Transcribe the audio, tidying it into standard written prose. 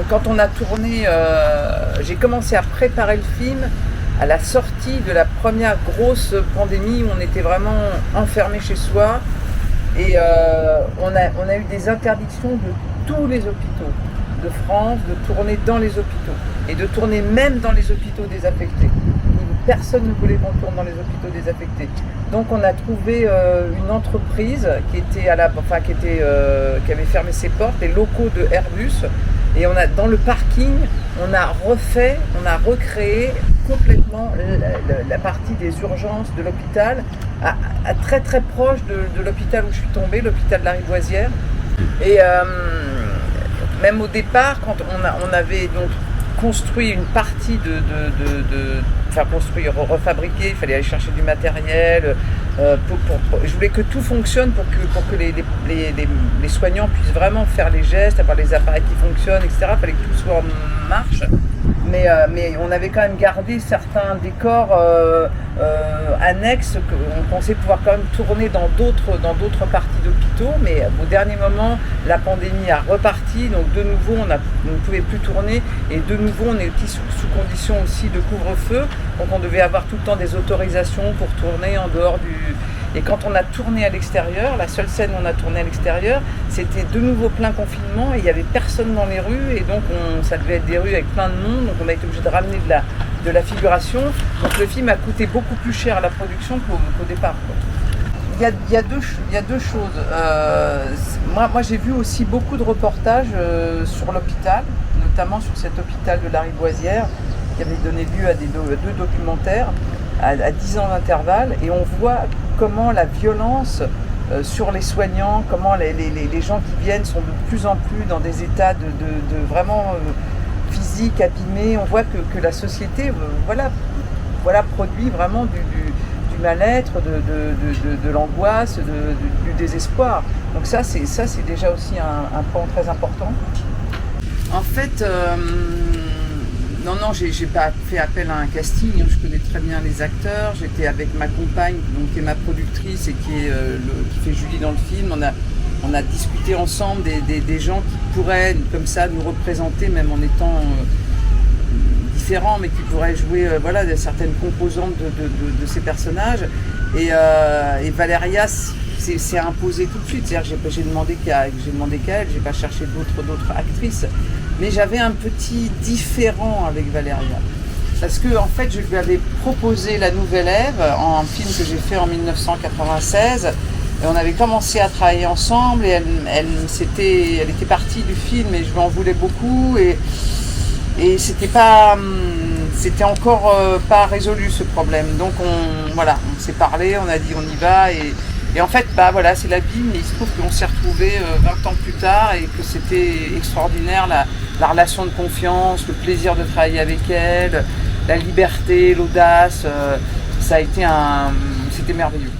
quand on a tourné, j'ai commencé à préparer le film à la sortie de la première grosse pandémie où on était vraiment enfermé chez soi. Et on a eu des interdictions de tous les hôpitaux de France de tourner dans les hôpitaux et de tourner même dans les hôpitaux désaffectés. Personne ne voulait qu'on tourne dans les hôpitaux désaffectés. Donc on a trouvé une entreprise qui avait fermé ses portes, les locaux de Airbus. Et dans le parking, on a recréé complètement la partie des urgences de l'hôpital, à très très proche de l'hôpital où je suis tombée, l'hôpital de la Rivoisière. Et même au départ, quand on avait donc construit une partie refabriquer, il fallait aller chercher du matériel. Je voulais que tout fonctionne pour que les soignants puissent vraiment faire les gestes, avoir les appareils qui fonctionnent, etc. Il fallait que tout soit en marche. Mais on avait quand même gardé certains décors annexes qu'on pensait pouvoir quand même tourner dans d'autres parties d'hôpitaux. Mais au dernier moment, la pandémie a reparti, donc de nouveau on ne pouvait plus tourner et de nouveau on est sous condition aussi de couvre-feu. Donc on devait avoir tout le temps des autorisations pour tourner en dehors du... Et quand on a tourné à l'extérieur, la seule scène où on a tourné à l'extérieur, c'était de nouveau plein confinement et il n'y avait personne dans les rues et donc ça devait être des rues avec plein de monde, donc on a été obligé de ramener de la figuration. Donc le film a coûté beaucoup plus cher à la production qu'au départ, quoi. Il y a deux choses. Moi j'ai vu aussi beaucoup de reportages sur l'hôpital, notamment sur cet hôpital de la Rivoisière qui avait donné lieu à deux documentaires à 10 ans d'intervalle, et on voit comment la violence sur les soignants, comment les gens qui viennent sont de plus en plus dans des états de vraiment physiques, abîmés. On voit que la société produit vraiment du mal-être, de l'angoisse, du désespoir. Donc ça c'est déjà aussi un point très important. En fait, non, j'ai pas fait appel à un casting, je connais très bien les acteurs, j'étais avec ma compagne, donc, qui est ma productrice et qui fait Julie dans le film. On a discuté ensemble des gens qui pourraient comme ça nous représenter, même en étant différents, mais qui pourraient jouer certaines composantes de ces personnages. Et Valéria s'est imposée tout de suite, c'est-à-dire que j'ai demandé qu'à elle, j'ai pas cherché d'autres actrices. Mais j'avais un petit différent avec Valéria. Parce que en fait, je lui avais proposé La Nouvelle Ève, un film que j'ai fait en 1996. Et on avait commencé à travailler ensemble et elle était partie du film et je lui en voulais beaucoup. Et c'était encore pas résolu ce problème. Donc on s'est parlé, on a dit on y va. Et en fait, c'est la vie, mais il se trouve qu'on s'est retrouvés 20 ans plus tard et que c'était extraordinaire, la relation de confiance, le plaisir de travailler avec elle, la liberté, l'audace, c'était merveilleux.